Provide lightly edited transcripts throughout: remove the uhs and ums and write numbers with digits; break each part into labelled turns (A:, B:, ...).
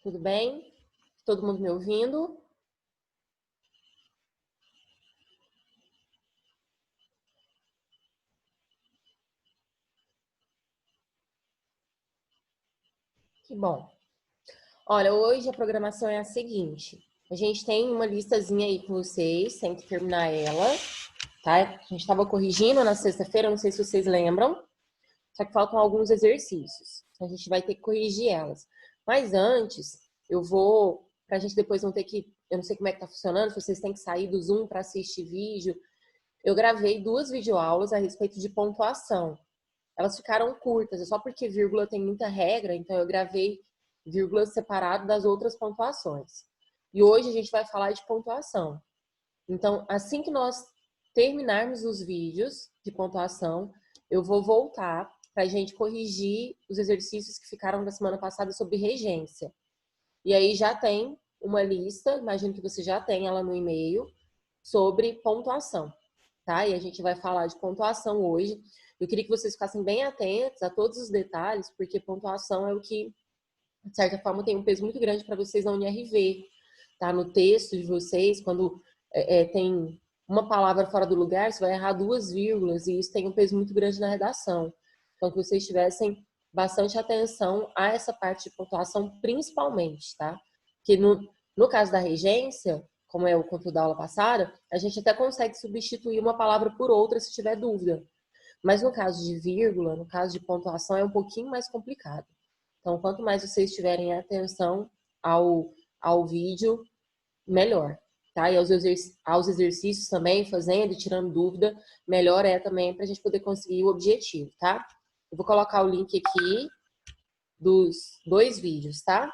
A: Tudo bem? Todo mundo me ouvindo? Que bom. Olha, hoje a programação é a seguinte. A gente tem uma listazinha aí com vocês, tem que terminar ela, tá? A gente estava corrigindo na sexta-feira, não sei se vocês lembram, só que faltam alguns exercícios. A gente vai ter que corrigir elas. Mas antes, pra gente depois não ter que, eu não sei como é que tá funcionando, se vocês têm que sair do Zoom para assistir vídeo. Eu gravei 2 videoaulas a respeito de pontuação. Elas ficaram curtas, é só porque vírgula tem muita regra, então eu gravei vírgulas separado das outras pontuações. E hoje a gente vai falar de pontuação. Então, assim que nós terminarmos os vídeos de pontuação, eu vou voltar para a gente corrigir os exercícios que ficaram da semana passada sobre regência. E aí já tem uma lista, imagino que você já tem ela no e-mail, sobre pontuação, tá? E a gente vai falar de pontuação hoje. Eu queria que vocês ficassem bem atentos a todos os detalhes, porque pontuação é o que, de certa forma, tem um peso muito grande para vocês na UniRV, tá? No texto de vocês, quando tem uma palavra fora do lugar, você vai errar 2 vírgulas, e isso tem um peso muito grande na redação. Então, que vocês tivessem bastante atenção a essa parte de pontuação, principalmente, tá? Porque no caso da regência, como é o conteúdo da aula passada, a gente até consegue substituir uma palavra por outra se tiver dúvida. Mas no caso de vírgula, no caso de pontuação, é um pouquinho mais complicado. Então, quanto mais vocês tiverem atenção ao vídeo, melhor. Tá? E aos exercícios também, fazendo e tirando dúvida, melhor é também para a gente poder conseguir o objetivo, tá? Eu vou colocar o link aqui dos 2 vídeos, tá?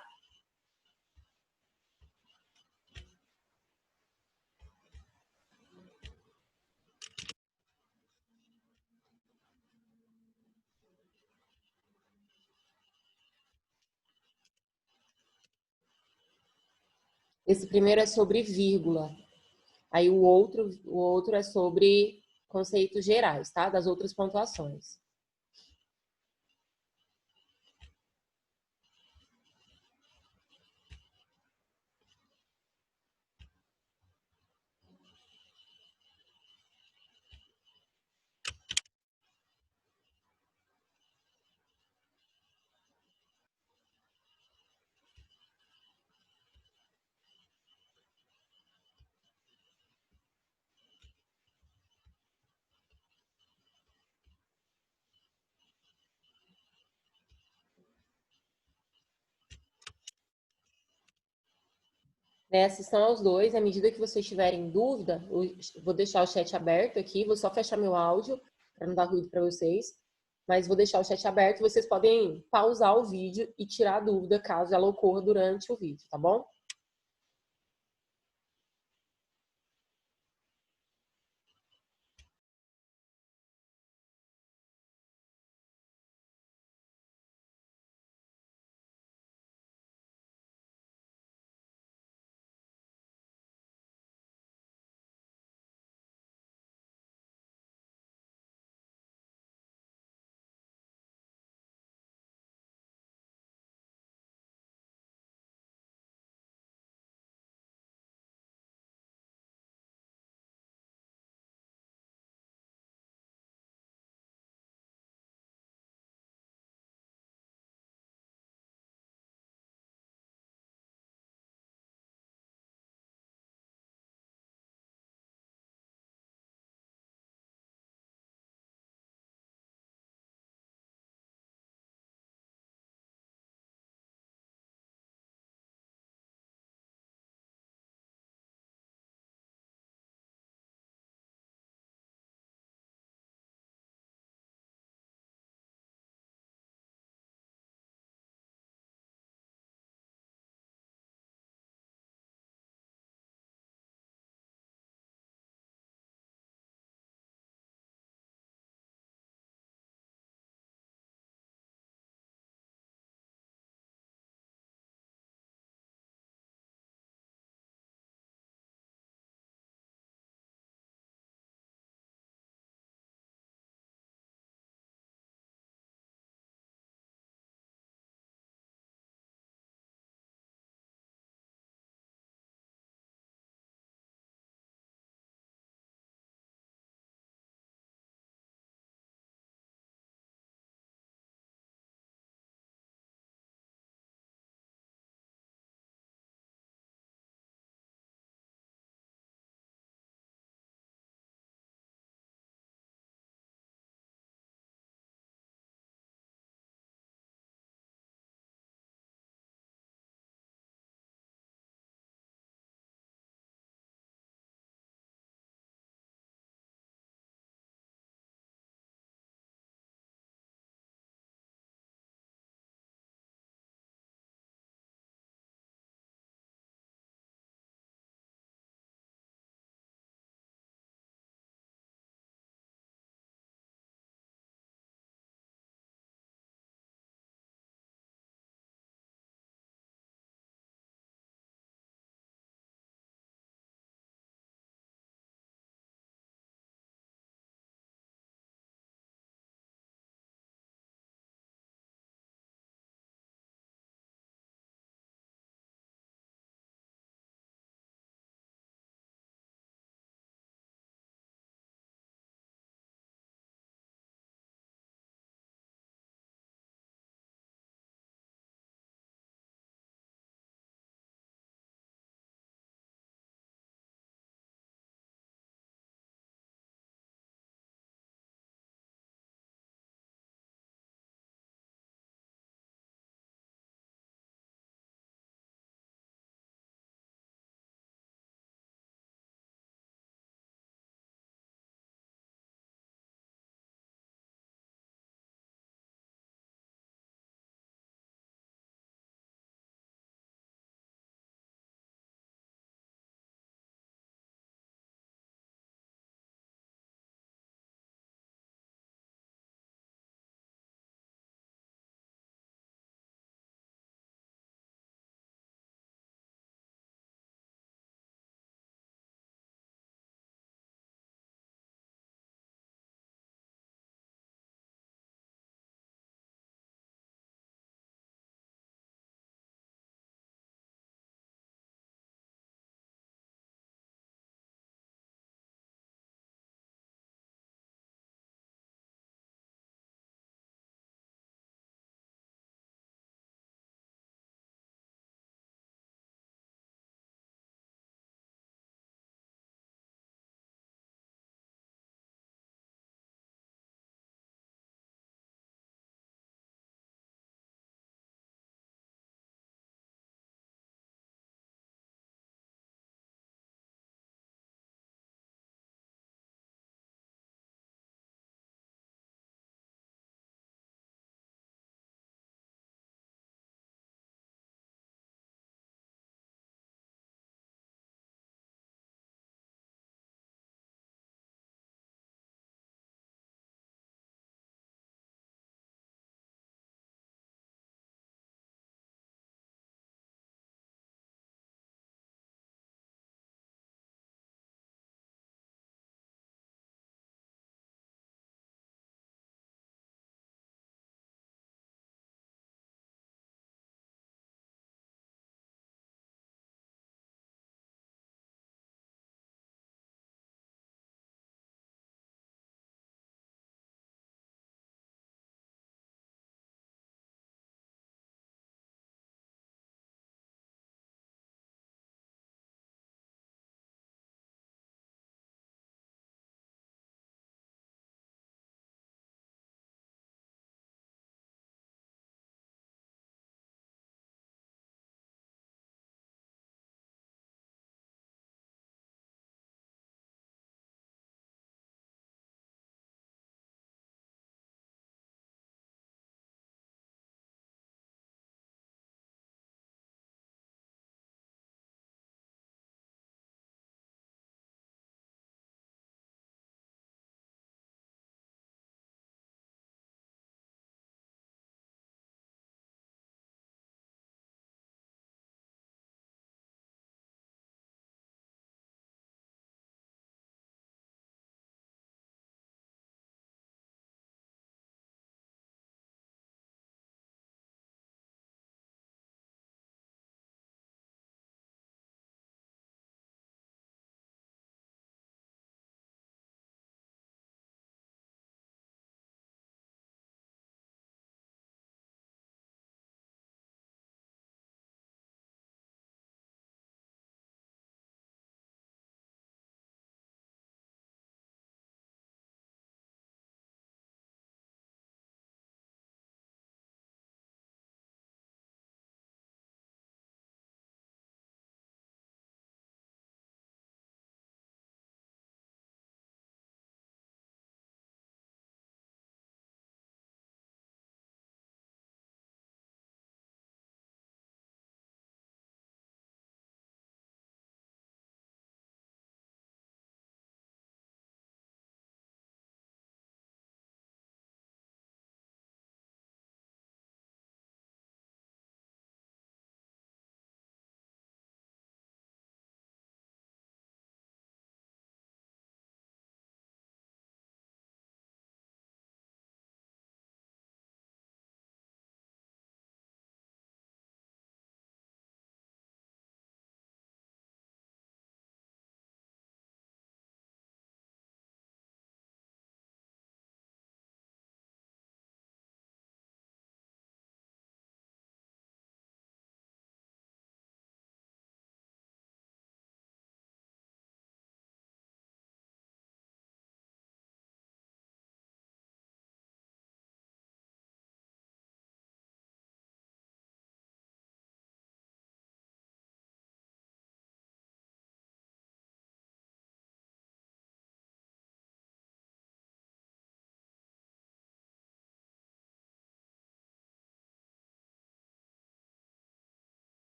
A: Esse primeiro é sobre vírgula. Aí o outro é sobre conceitos gerais, tá? Das outras pontuações. Esses são os dois. À medida que vocês tiverem dúvida, vou deixar o chat aberto aqui, vou só fechar meu áudio para não dar ruído para vocês. Mas vou deixar o chat aberto, vocês podem pausar o vídeo e tirar a dúvida caso ela ocorra durante o vídeo, tá bom?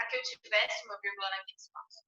B: para que eu tivesse uma vírgula naquele espaço.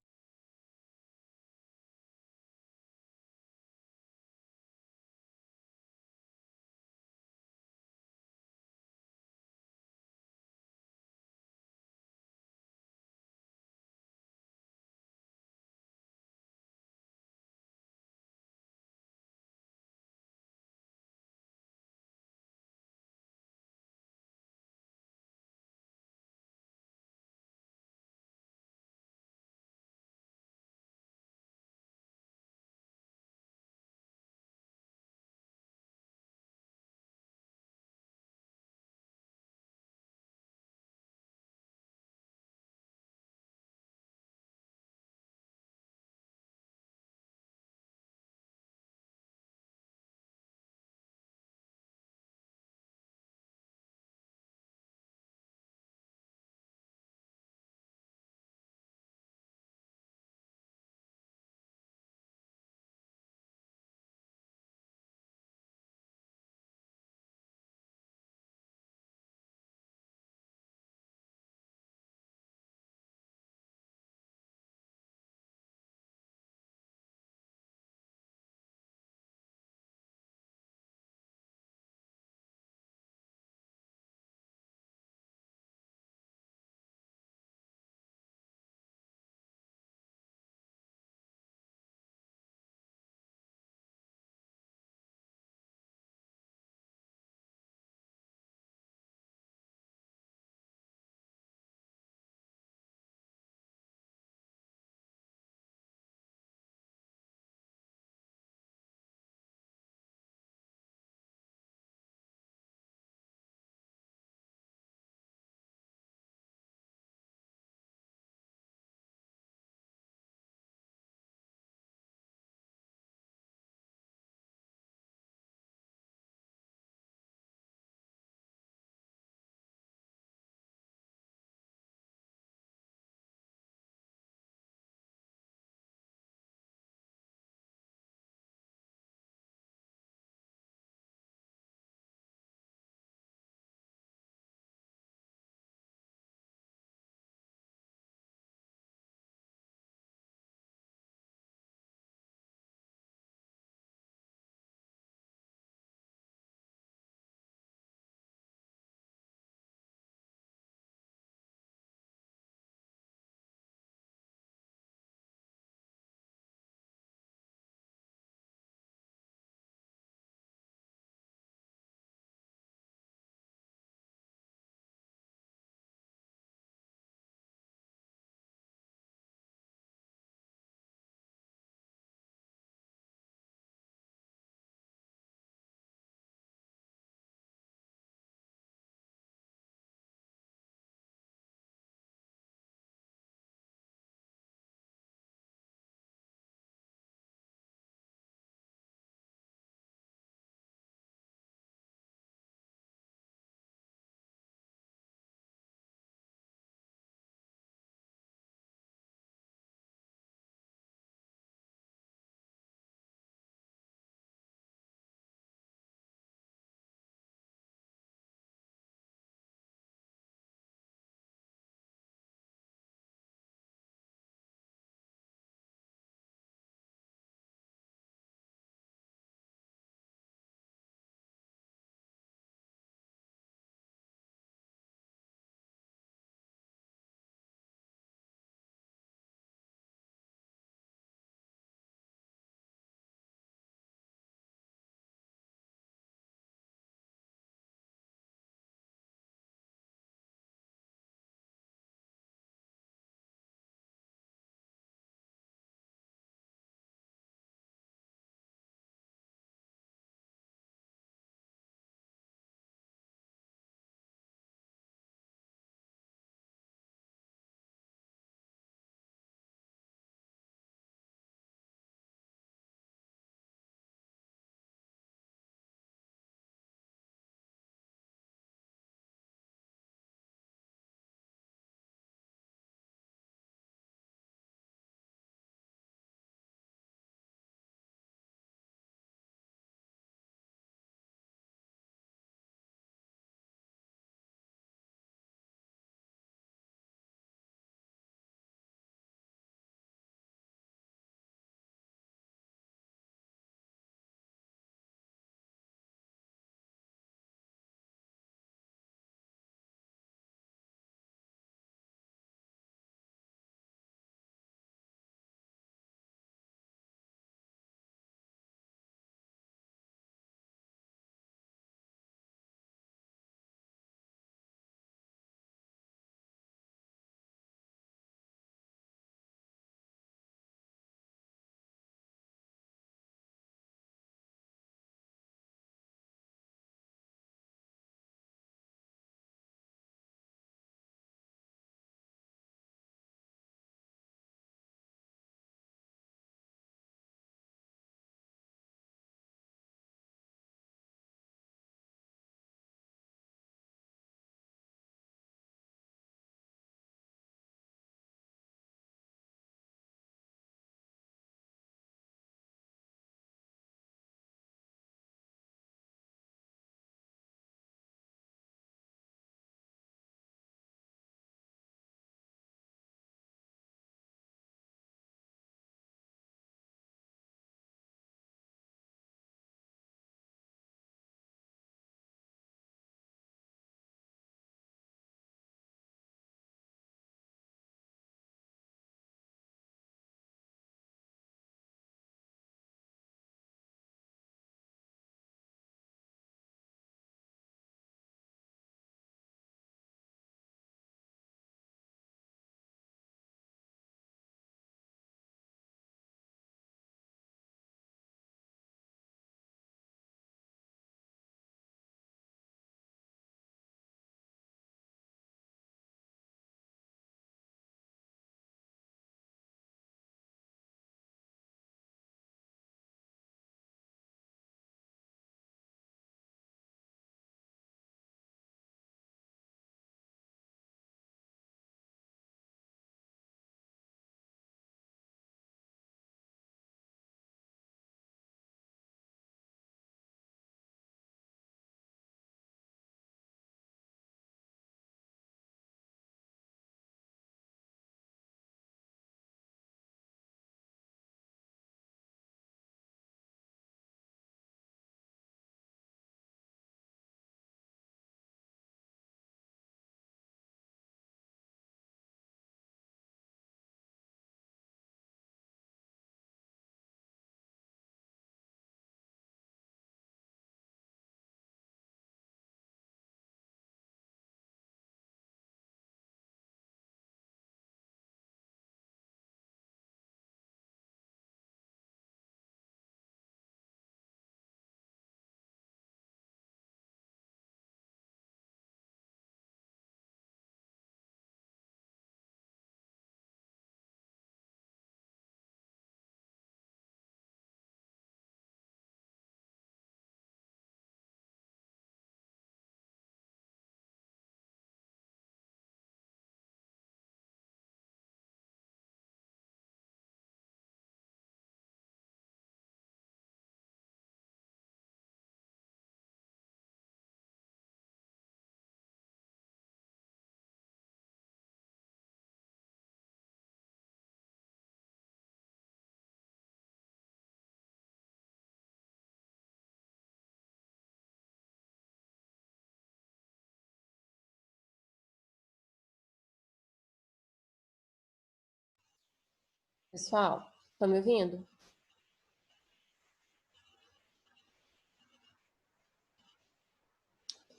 A: Pessoal, estão me ouvindo?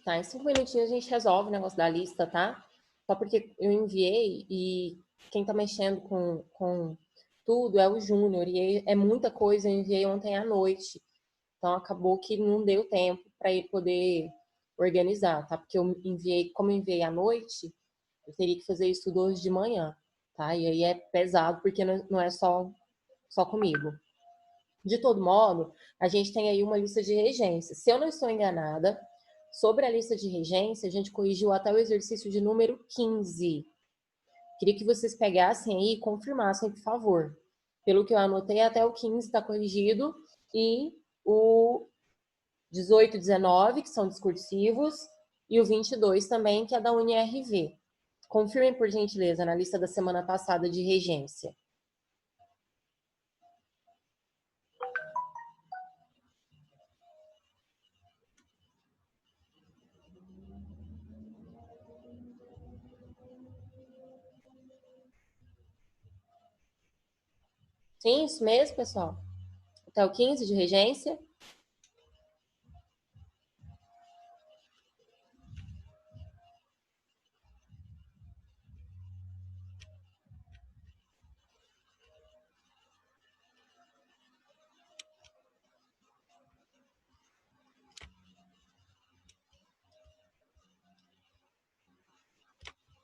A: Tá, em 5 minutinhos a gente resolve o negócio da lista, tá? Só porque eu enviei e quem tá mexendo com tudo é o Júnior e é muita coisa, eu enviei ontem à noite. Então acabou que não deu tempo para ele poder organizar, tá? Porque eu enviei, como eu enviei à noite, eu teria que fazer isso tudo hoje de manhã, tá? E aí é pesado porque não é só comigo. De todo modo, a gente tem aí uma lista de regência. Se eu não estou enganada, sobre a lista de regência, a gente corrigiu até o exercício de número 15. Queria que vocês pegassem aí e confirmassem, por favor. Pelo que eu anotei, até o 15 está corrigido e o 18 e 19, que são discursivos, e o 22 também, que é da UniRV. Confirmem, por gentileza, na lista da semana passada de regência. Sim, isso mesmo, pessoal? Até o 15 de regência?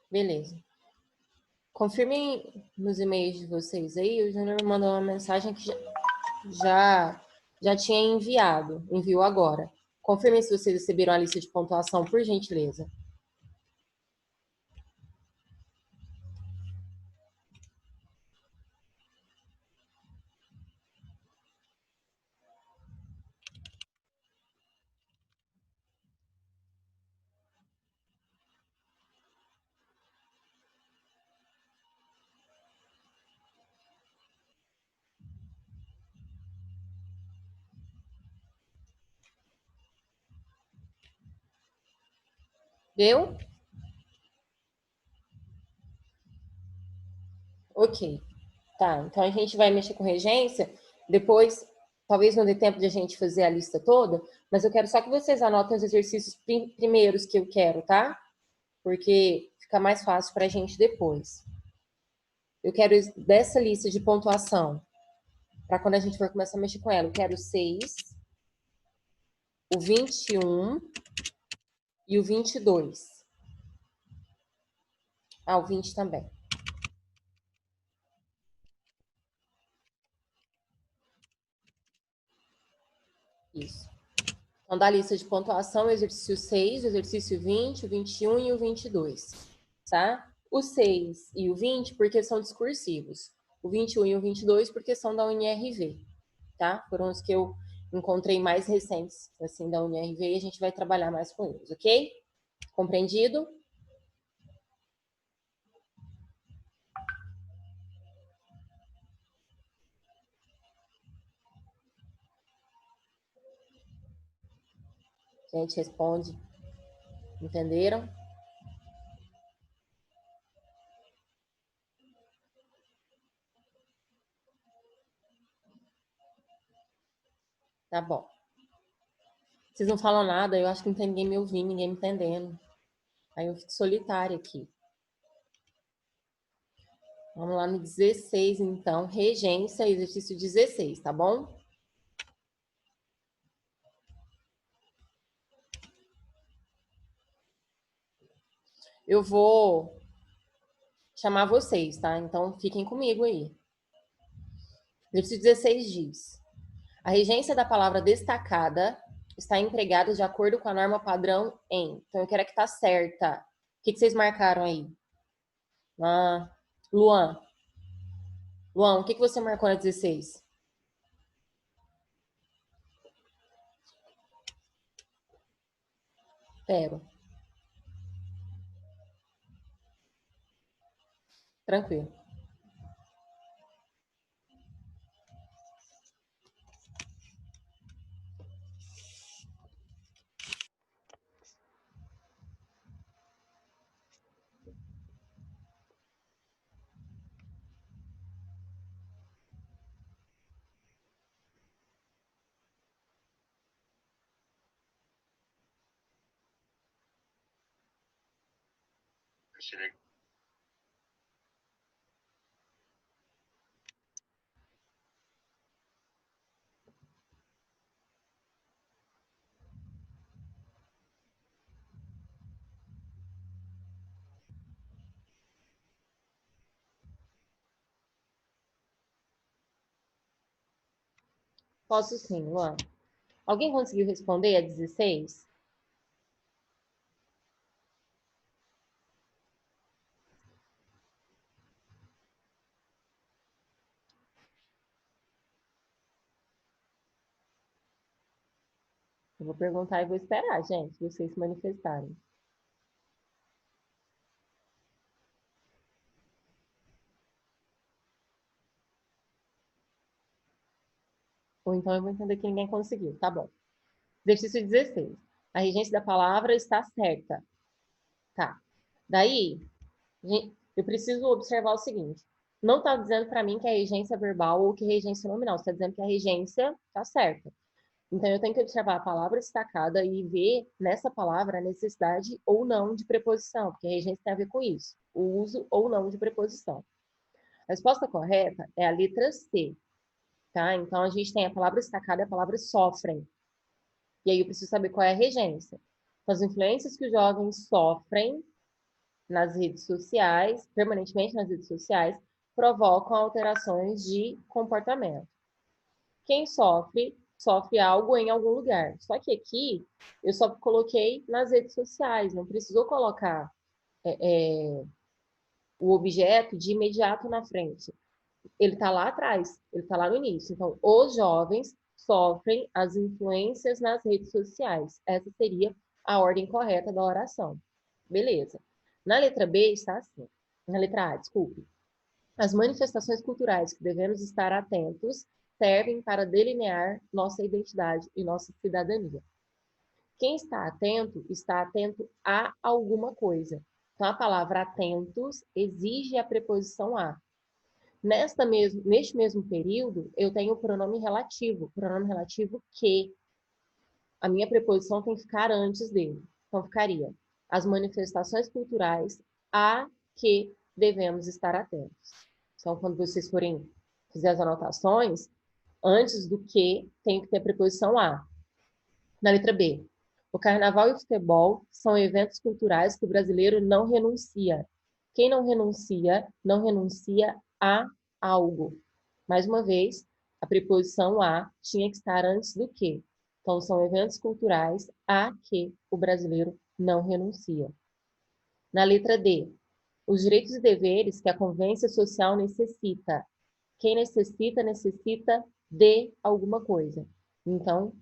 A: Beleza. Confirmem nos e-mails de vocês aí. O Júnior me mandou uma mensagem que já tinha enviado. Enviou agora. Confirmem se vocês receberam a lista de pontuação, por gentileza. Deu? Ok. Tá, então a gente vai mexer com regência. Depois, talvez não dê tempo de a gente fazer a lista toda, mas eu quero só que vocês anotem os exercícios primeiros que eu quero, tá? Porque fica mais fácil para a gente depois. Eu quero dessa lista de pontuação, para quando a gente for começar a mexer com ela, eu quero o 6, o 21 e o 22. Ah, o 20 também. Isso. Então, da lista de pontuação, o exercício 6, o exercício 20, o 21 e o 22, tá? O 6 e o 20 porque são discursivos. O 21 e o 22 porque são da UniRV, tá? Foram os que eu encontrei mais recentes, assim, da UniRV e a gente vai trabalhar mais com eles, ok? Compreendido? A gente responde. Entenderam? Tá bom. Vocês não falam nada, eu acho que não tem ninguém me ouvindo, ninguém me entendendo. Aí eu fico solitária aqui. Vamos lá no 16, então. Regência, exercício 16, tá bom? Eu vou chamar vocês, tá? Então fiquem comigo aí. Exercício 16 diz: a regência da palavra destacada está empregada de acordo com a norma padrão em. Então eu quero que tá certa. O que vocês marcaram aí? Ah, Luan. Luan, o que você marcou na 16? Pego. Tranquilo. Posso sim, Luan. Alguém conseguiu responder a 16? Eu vou perguntar e vou esperar, gente, vocês se manifestarem. Ou então eu vou entender que ninguém conseguiu. Tá bom. Exercício 16. A regência da palavra está certa. Tá. Daí, eu preciso observar o seguinte. Não está dizendo para mim que é regência verbal ou que é regência nominal. Está dizendo que a regência está certa. Então, eu tenho que observar a palavra destacada e ver nessa palavra a necessidade ou não de preposição, porque a regência tem a ver com isso. O uso ou não de preposição. A resposta correta é a letra C. Tá? Então, a gente tem a palavra destacada e a palavra sofrem. E aí eu preciso saber qual é a regência. Então, as influências que os jovens sofrem nas redes sociais, permanentemente nas redes sociais, provocam alterações de comportamento. Quem sofre, sofre algo em algum lugar. Só que aqui eu só coloquei nas redes sociais, não precisou colocar o objeto de imediato na frente. Ele está lá atrás, ele está lá no início. Então, os jovens sofrem as influências nas redes sociais. Essa seria a ordem correta da oração. Beleza. Na letra B está assim. Na letra A, desculpe. As manifestações culturais que devemos estar atentos servem para delinear nossa identidade e nossa cidadania. Quem está atento a alguma coisa. Então, a palavra atentos exige a preposição a. Neste mesmo período, eu tenho o pronome relativo que. A minha preposição tem que ficar antes dele. Então, ficaria as manifestações culturais a que devemos estar atentos. Então, quando vocês forem fazer as anotações, antes do que, tem que ter a preposição a. Na letra B, o carnaval e o futebol são eventos culturais que o brasileiro não renuncia. Quem não renuncia a algo. Mais uma vez, a preposição a tinha que estar antes do que. Então, são eventos culturais a que o brasileiro não renuncia. Na letra D, os direitos e deveres que a convivência social necessita. Quem necessita de alguma coisa. Então,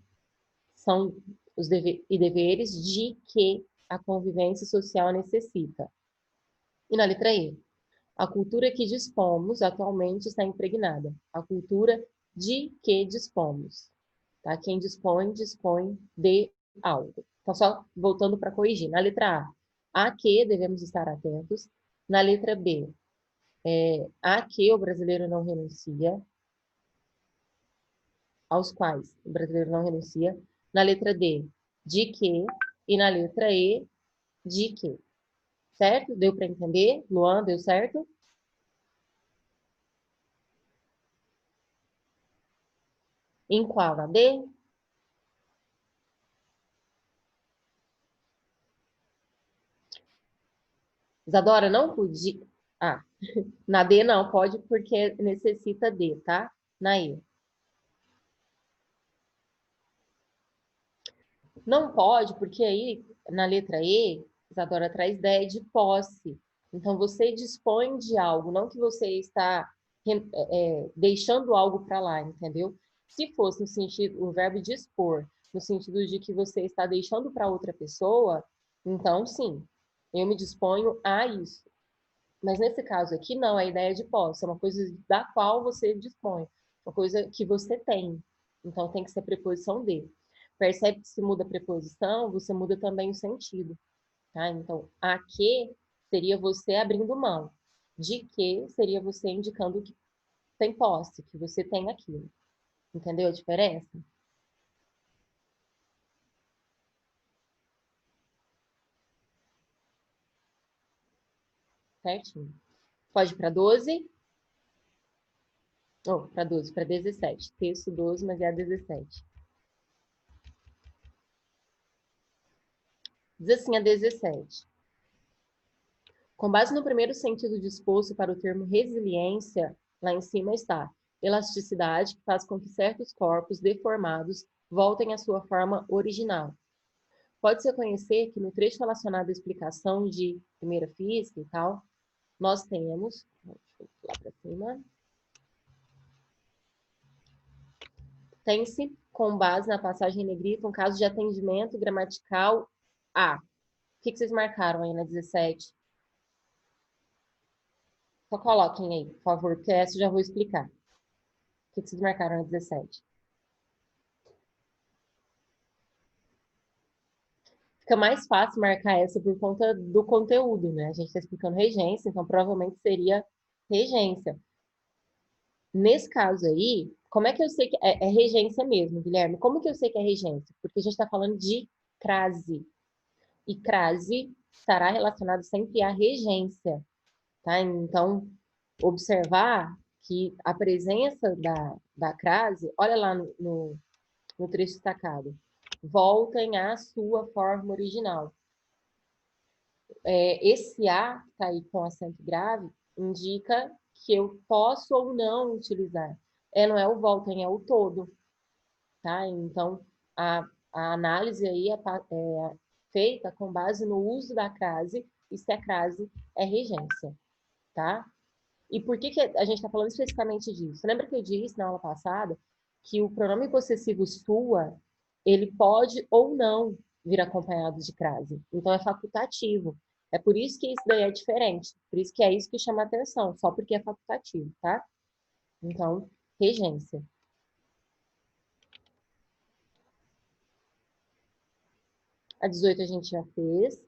A: são os deveres de que a convivência social necessita. E na letra E, a cultura que dispomos atualmente está impregnada. A cultura de que dispomos. Tá? Quem dispõe, dispõe de algo. Então, só voltando para corrigir. Na letra A que devemos estar atentos. Na letra B, a que o brasileiro não renuncia. Aos quais o brasileiro não renuncia. Na letra D, de que. E na letra E, de que. Certo? Deu para entender? Luan, deu certo? Em qual? Na D? Isadora, não podia. Ah, na D não, pode porque necessita D, tá? Na E. Não pode, porque aí, na letra E, Isadora traz ideia de posse. Então, você dispõe de algo, não que você está deixando algo para lá, entendeu? Se fosse no sentido, o verbo dispor, no sentido de que você está deixando para outra pessoa, então, sim, eu me disponho a isso. Mas nesse caso aqui, não, a ideia de posse é uma coisa da qual você dispõe, uma coisa que você tem. Então, tem que ser preposição de. Percebe que se muda a preposição, você muda também o sentido. Tá? Então, a que seria você abrindo mão. De que seria você indicando que tem posse, que você tem aquilo. Entendeu a diferença? Certinho. Pode ir para 12? Oh, para 12, para 17. Texto 12, mas é a 17. Diz assim a 17. Com base no primeiro sentido disposto para o termo resiliência, lá em cima está elasticidade, que faz com que certos corpos deformados voltem à sua forma original. Pode-se reconhecer que no trecho relacionado à explicação de primeira física e tal, nós temos, deixa eu pular para cima, tem-se, com base na passagem em negrito, um caso de atendimento gramatical A. O que vocês marcaram aí na 17? Só coloquem aí, por favor, porque essa eu já vou explicar. O que vocês marcaram na 17? Fica mais fácil marcar essa por conta do conteúdo, né? A gente está explicando regência, então provavelmente seria regência. Nesse caso aí, como é que eu sei que é regência mesmo, Guilherme? Como que eu sei que é regência? Porque a gente está falando de crase. E crase estará relacionado sempre à regência, tá? Então, observar que a presença da crase, olha lá no trecho destacado, voltem à sua forma original. Esse A, que está aí com acento grave, indica que eu posso ou não utilizar. Não é o voltem, é o todo, tá? Então, a análise aí é feita com base no uso da crase e se a crase é regência, tá? E por que a gente está falando especificamente disso? Lembra que eu disse na aula passada que o pronome possessivo sua, ele pode ou não vir acompanhado de crase. Então, é facultativo. É por isso que isso daí é diferente. Por isso que é isso que chama atenção, só porque é facultativo, tá? Então, regência. A 18 a gente já fez.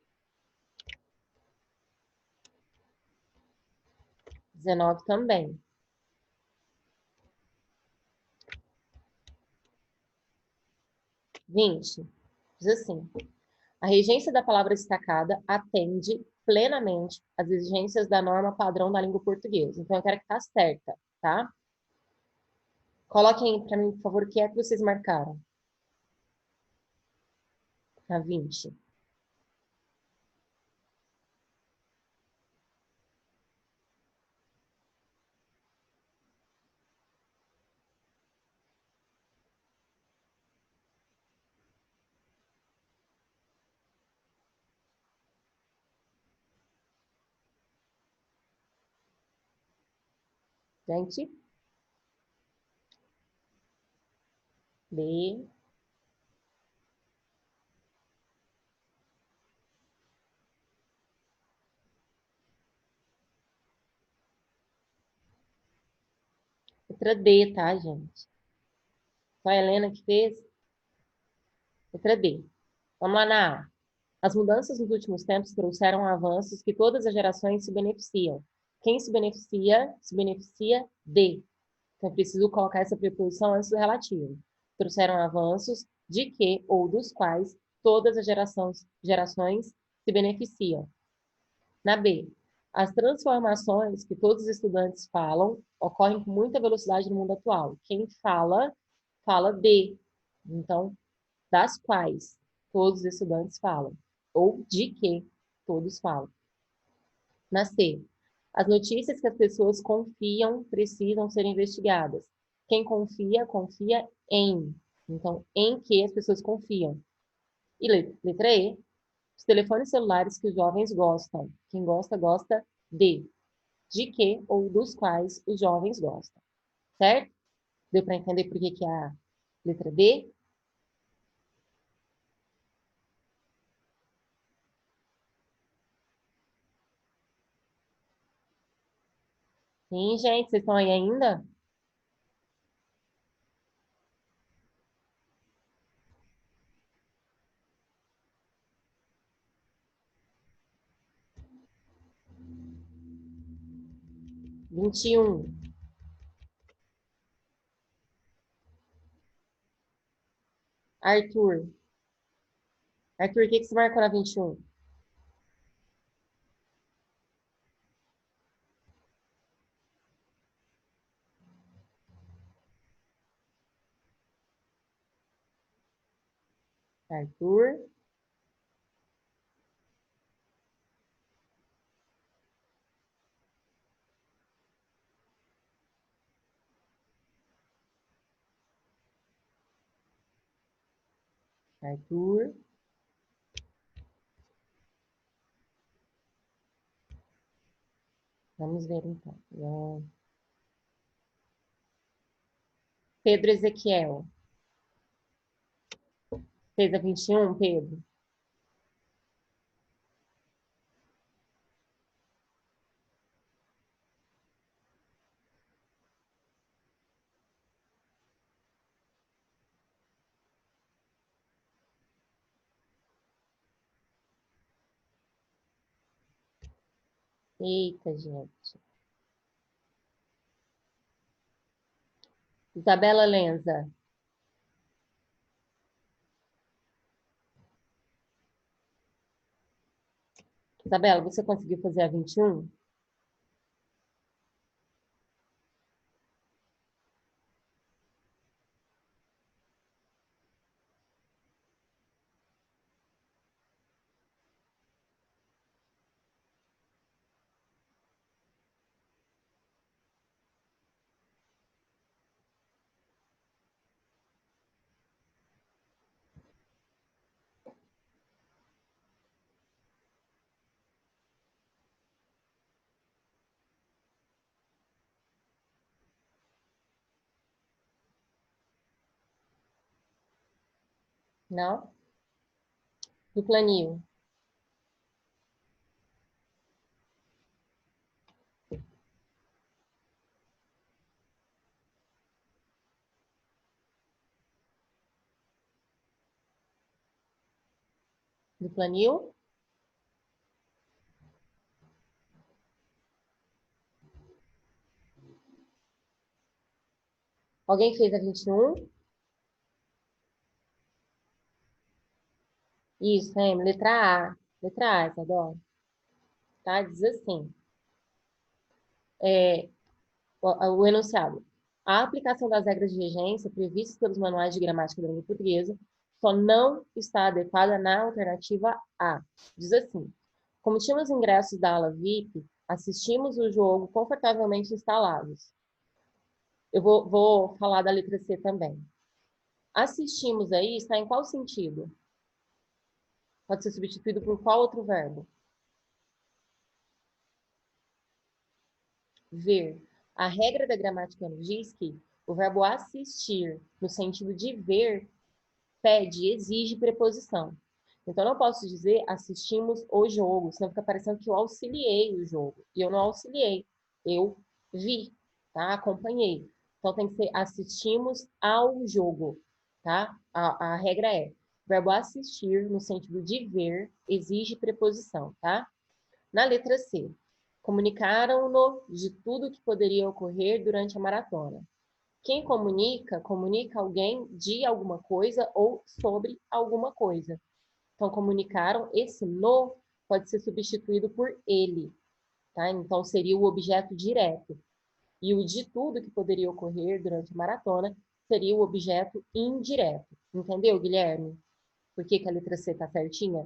A: 19 também. 20. Diz assim. A regência da palavra destacada atende plenamente às exigências da norma padrão da língua portuguesa. Então, eu quero que tá certa, tá? Coloquem para mim, por favor, o que é que vocês marcaram. Na 20. Gente, B. Letra D, tá, gente? Só a Helena que fez. Letra D. Vamos lá na A. As mudanças nos últimos tempos trouxeram avanços que todas as gerações se beneficiam. Quem se beneficia de. Então, eu preciso colocar essa preposição antes do relativo. Trouxeram avanços de que ou dos quais todas as gerações se beneficiam. Na B, as transformações que todos os estudantes falam ocorrem com muita velocidade no mundo atual. Quem fala, fala de. Então, das quais todos os estudantes falam. Ou de que todos falam. Na C, as notícias que as pessoas confiam precisam ser investigadas. Quem confia, confia em. Então, em que as pessoas confiam. E letra E, os telefones celulares que os jovens gostam. Quem gosta, gosta de. De que ou dos quais os jovens gostam. Certo? Deu para entender por que é a letra D? Sim, gente, vocês estão aí ainda? Vinte e um. Arthur. Arthur, o que você marcou na 21? Arthur. Arthur. Vamos ver então. Pedro Ezequiel. Fez a 21, Pedro? Eita, gente. Isabela Lenza. Isabela, você conseguiu fazer a 21? Não? Do planil. Do planil? Alguém fez a 21? Isso, né? Letra A. Letra A, Isadora. Tá? Diz assim. É, o enunciado. A aplicação das regras de regência previstas pelos manuais de gramática da língua portuguesa só não está adequada na alternativa A. Diz assim: como tínhamos ingressos da ala VIP, assistimos o jogo confortavelmente instalados. Eu vou falar da letra C também. Assistimos aí está em qual sentido? Pode ser substituído por qual outro verbo? Ver. A regra da gramática nos diz que o verbo assistir, no sentido de ver, pede, exige preposição. Então, eu não posso dizer assistimos o jogo, senão fica parecendo que eu auxiliei o jogo. E eu não auxiliei, eu vi, tá? Acompanhei. Então, tem que ser assistimos ao jogo, tá? A regra é, o verbo assistir, no sentido de ver, exige preposição, tá? Na letra C, comunicaram-no de tudo que poderia ocorrer durante a maratona. Quem comunica, comunica alguém de alguma coisa ou sobre alguma coisa. Então, comunicaram, esse no pode ser substituído por ele, tá? Então, seria o objeto direto. E o de tudo que poderia ocorrer durante a maratona seria o objeto indireto. Entendeu, Guilherme? Por que a letra C tá certinha?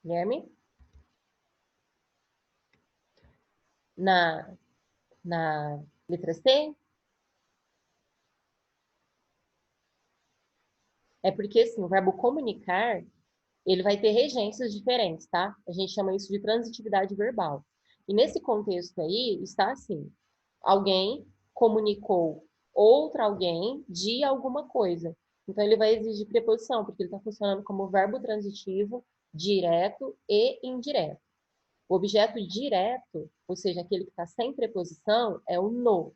A: Guilherme? Na, na letra C, é porque, assim, o verbo comunicar, ele vai ter regências diferentes, tá? A gente chama isso de transitividade verbal. E nesse contexto aí, está assim: alguém comunicou outra alguém de alguma coisa. Então, ele vai exigir preposição, porque ele está funcionando como verbo transitivo direto e indireto. O objeto direto, ou seja, aquele que está sem preposição, é o no.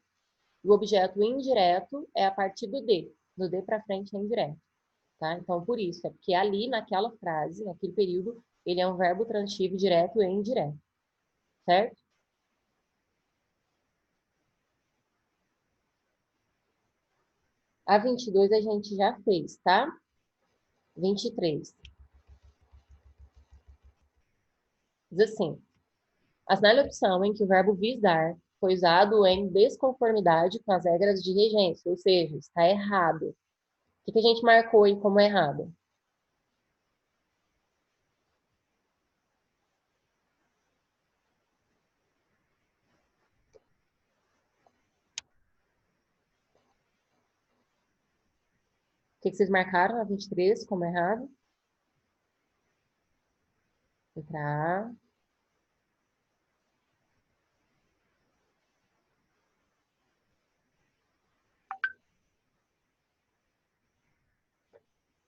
A: O objeto indireto é a partir do D. Do D para frente é indireto. Tá? Então, por isso, é porque ali, naquela frase, naquele período, ele é um verbo transitivo direto e indireto, certo? A 22 a gente já fez, tá? 23. Diz assim: assinale a opção em que o verbo visar foi usado em desconformidade com as regras de regência, ou seja, está errado. O que a gente marcou aí como errado? O que vocês marcaram na 23 como errado? Letra A.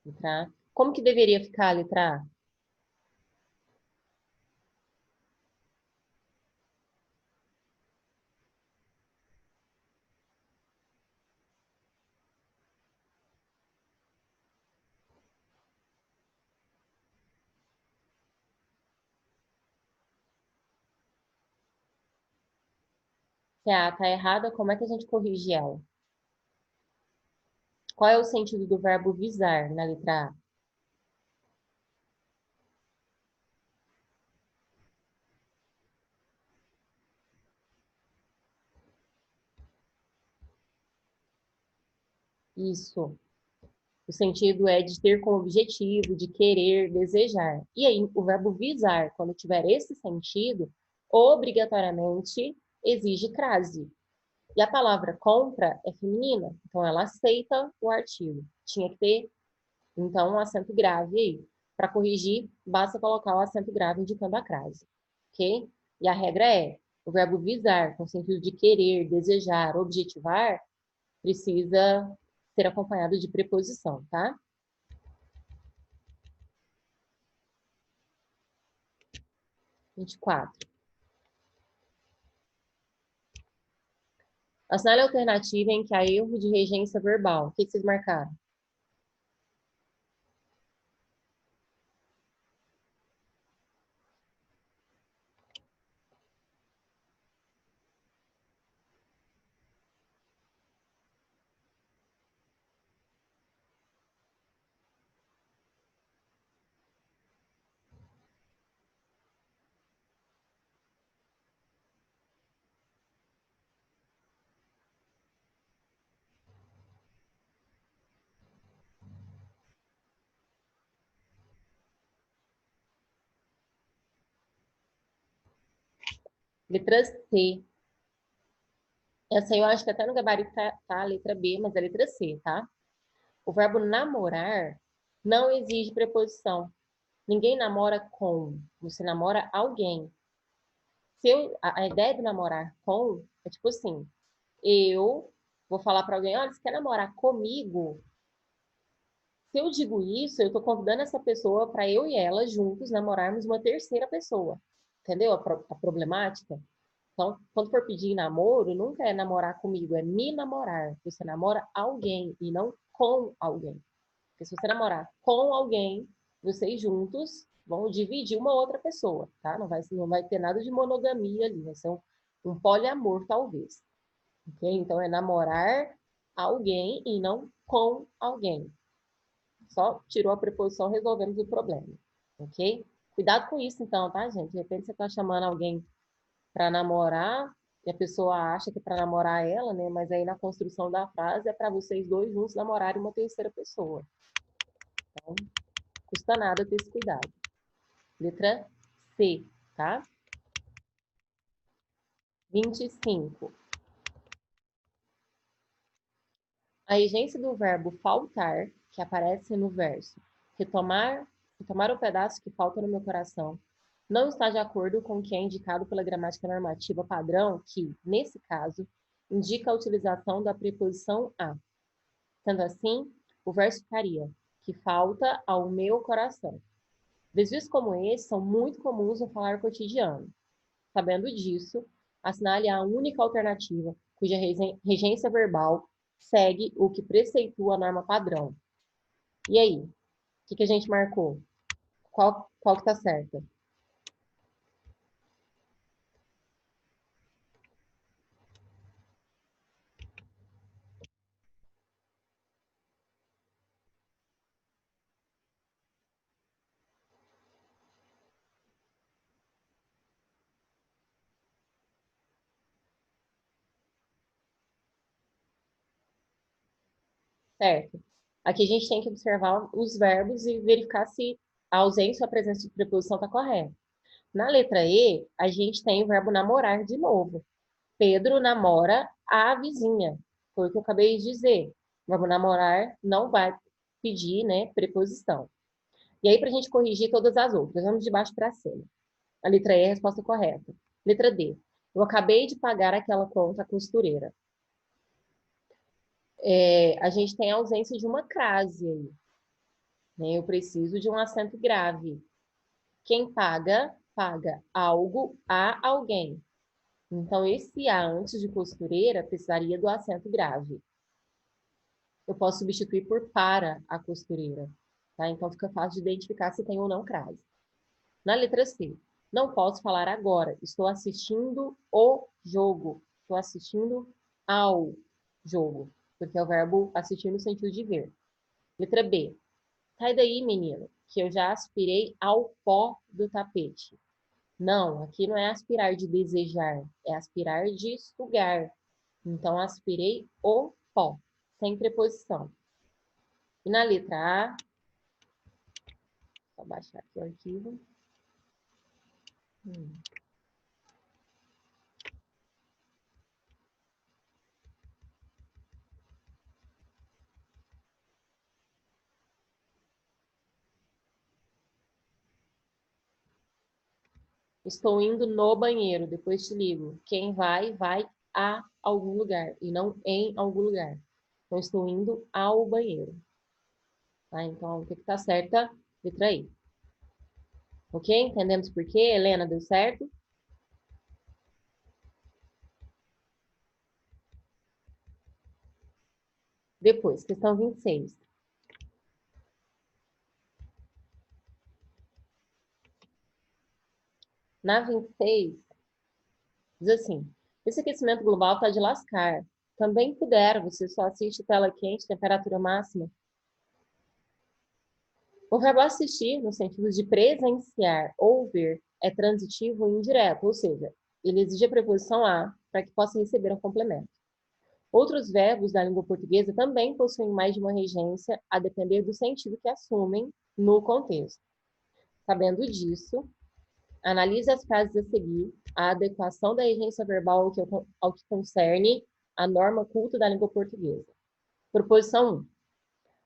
A: Letra A. Como que deveria ficar a letra A? Se a A está errada, como é que a gente corrige ela? Qual é o sentido do verbo visar na letra A? Isso. O sentido é de ter como objetivo, de querer, desejar. E aí, o verbo visar, quando tiver esse sentido, obrigatoriamente exige crase. E a palavra compra é feminina, então ela aceita o artigo. Tinha que ter, então, um acento grave aí. Para corrigir, basta colocar o acento grave indicando a crase, ok? E a regra é, o verbo visar, com o sentido de querer, desejar, objetivar, precisa ser acompanhado de preposição, tá? 24. Assinale a alternativa em que há erro de regência verbal. O que vocês marcaram? Letra C. Essa aí eu acho que até no gabarito tá a letra B, mas é a letra C, tá? O verbo namorar não exige preposição. Ninguém namora com, você namora alguém. A ideia de namorar com é tipo assim, eu vou falar para alguém, olha, você quer namorar comigo? Se eu digo isso, eu estou convidando essa pessoa para eu e ela juntos namorarmos uma terceira pessoa. Entendeu a problemática? Então, quando for pedir namoro, nunca é namorar comigo, é me namorar. Você namora alguém e não com alguém. Porque se você namorar com alguém, vocês juntos vão dividir uma outra pessoa, tá? Não vai ter nada de monogamia ali, vai ser um poliamor, talvez. Ok? Então, é namorar alguém e não com alguém. Só tirou a preposição, resolvemos o problema. Ok? Cuidado com isso, então, tá, gente? De repente você tá chamando alguém para namorar e a pessoa acha que é para namorar ela, né? Mas aí na construção da frase é para vocês dois juntos namorarem uma terceira pessoa. Então, custa nada ter esse cuidado. Letra C, tá? 25. A regência do verbo faltar, que aparece no verso, retomar o pedaço que falta no meu coração, não está de acordo com o que é indicado pela gramática normativa padrão, que, nesse caso, indica a utilização da preposição a. Sendo assim, o verso ficaria: que falta ao meu coração. Desvios como esse são muito comuns no falar cotidiano. Sabendo disso, assinale a única alternativa cuja regência verbal segue o que preceitua a norma padrão. E aí, o que a gente marcou? Qual que tá certa? certo? Aqui a gente tem que observar os verbos e verificar se a ausência ou a presença de preposição está correta. Na letra E, a gente tem o verbo namorar de novo. Pedro namora a vizinha. Foi o que eu acabei de dizer. O verbo namorar não vai pedir, né, preposição. E aí, para a gente corrigir todas as outras, vamos de baixo para cima. A letra E é a resposta correta. Letra D. Eu acabei de pagar aquela conta à costureira. A gente tem a ausência de uma crase aí. Né? Eu preciso de um acento grave. Quem paga, paga algo a alguém. Então, esse a antes de costureira precisaria do acento grave. Eu posso substituir por para a costureira. Tá? Então, fica fácil de identificar se tem ou não crase. Na letra C, não posso falar agora. Estou assistindo o jogo. Estou assistindo ao jogo. Porque é o verbo assistir no sentido de ver. Letra B. Sai daí, menino, que eu já aspirei ao pó do tapete. Não, aqui não é aspirar de desejar, é aspirar de sugar. Então, aspirei o pó, sem preposição. E na letra A, vou baixar aqui o arquivo. Estou indo no banheiro, depois te ligo. Quem vai, vai a algum lugar e não em algum lugar. Então, estou indo ao banheiro. Tá? Então, o que está certa? Letra I. Ok? Entendemos por quê? Helena, deu certo? Depois, questão 26. Na 26, diz assim: esse aquecimento global está de lascar. Também pudera, você só assiste tela quente, temperatura máxima. O verbo assistir, no sentido de presenciar ou ver, é transitivo e indireto, ou seja, ele exige a preposição a para que possa receber um complemento. Outros verbos da língua portuguesa também possuem mais de uma regência, a depender do sentido que assumem no contexto. Sabendo disso, analise as frases a seguir, a adequação da regência verbal ao que concerne a norma culta da língua portuguesa. Proposição 1.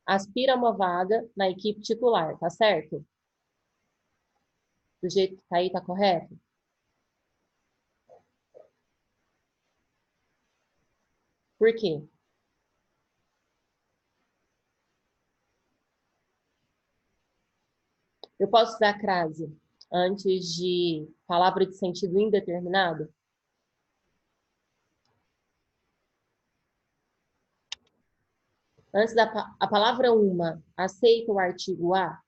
A: Aspira a uma vaga na equipe titular, tá certo? Do jeito que tá aí, tá correto? Por quê? Eu posso usar crase antes de palavra de sentido indeterminado? Antes da a palavra uma, aceita o artigo a?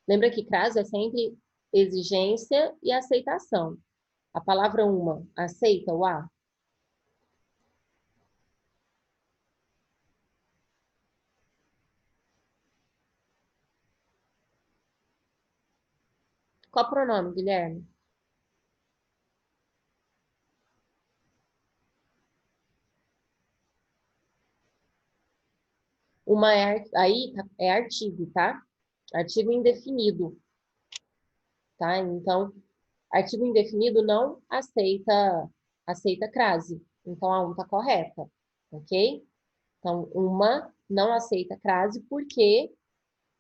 A: Lembra que crase é sempre exigência e aceitação. A palavra uma, aceita o a? Qual pronome, Guilherme? Uma aí é artigo, tá? Artigo indefinido, tá? Então, artigo indefinido não aceita crase. Então, a 1 está correta, ok? Então, uma não aceita crase porque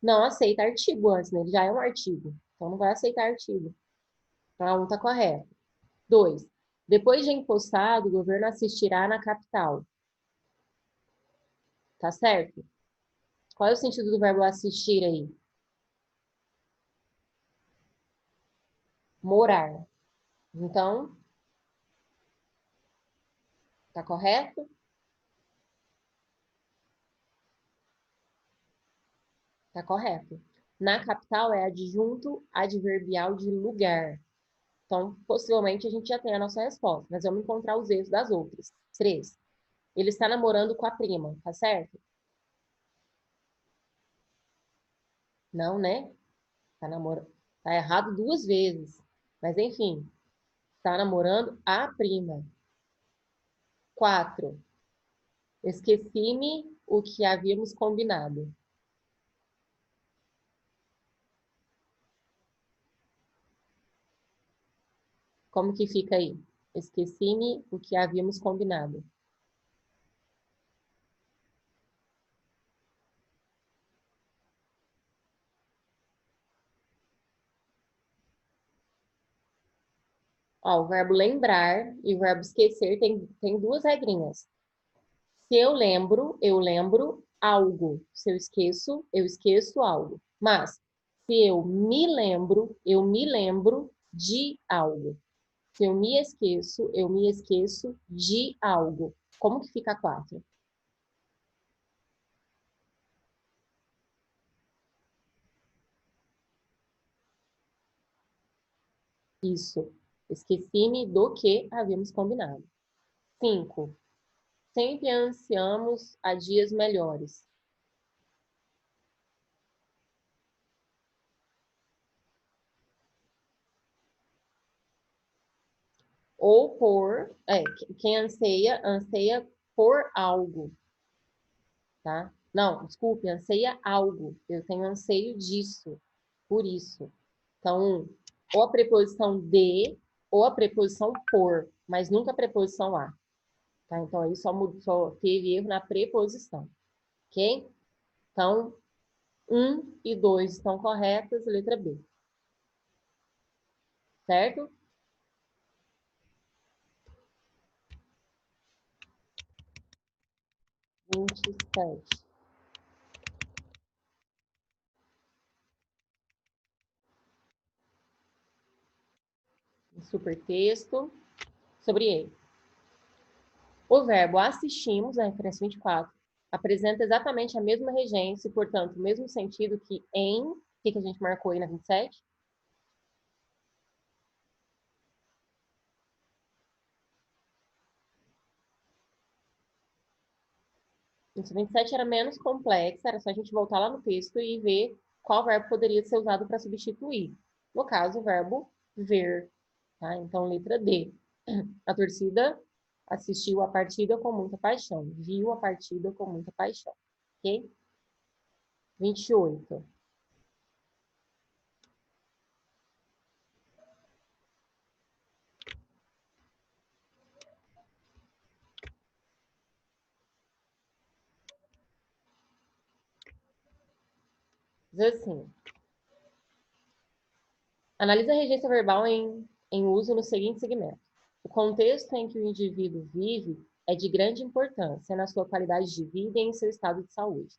A: não aceita artigo antes, né? Ele já é um artigo. Então, não vai aceitar artigo. Então, a 1 está correta. 2. Depois de empossado, o governo assistirá na capital. Tá certo? Qual é o sentido do verbo assistir aí? Morar. Então, tá correto? Tá correto. Na capital é adjunto adverbial de lugar. Então, possivelmente a gente já tem a nossa resposta, mas vamos encontrar os erros das outras. 3. Ele está namorando com a prima, tá certo? Não, né? Tá namorando. Tá errado duas vezes. Mas enfim, está namorando a prima. 4. Esqueci-me o que havíamos combinado. Como que fica aí? Esqueci-me o que havíamos combinado. Ó, o verbo lembrar e o verbo esquecer tem duas regrinhas. Se eu lembro algo. Se eu esqueço algo. Mas, se eu me lembro de algo. Se eu me esqueço de algo. Como que fica a 4? Isso. Esqueci-me do que havíamos combinado. 5. Sempre ansiamos a dias melhores. Ou por... quem anseia, anseia por algo, tá? Não, desculpe, anseia algo. Eu tenho anseio disso, por isso. Então, ou a preposição de, ou a preposição por, mas nunca a preposição a. Tá? Então, aí só teve erro na preposição, ok? Então, 1 e 2 estão corretas, letra B. Certo? 27. Supertexto sobre ele. O verbo assistimos, a referência 24, apresenta exatamente a mesma regência e, portanto, o mesmo sentido que em... O que a gente marcou aí na 27? Isso, 27 era menos complexa, era só a gente voltar lá no texto e ver qual verbo poderia ser usado para substituir. No caso, o verbo ver. Tá? Então, letra D. A torcida assistiu a partida com muita paixão. Viu a partida com muita paixão. Ok? 28. Diz assim. Analisa a regência verbal em uso no seguinte segmento. O contexto em que o indivíduo vive é de grande importância na sua qualidade de vida e em seu estado de saúde.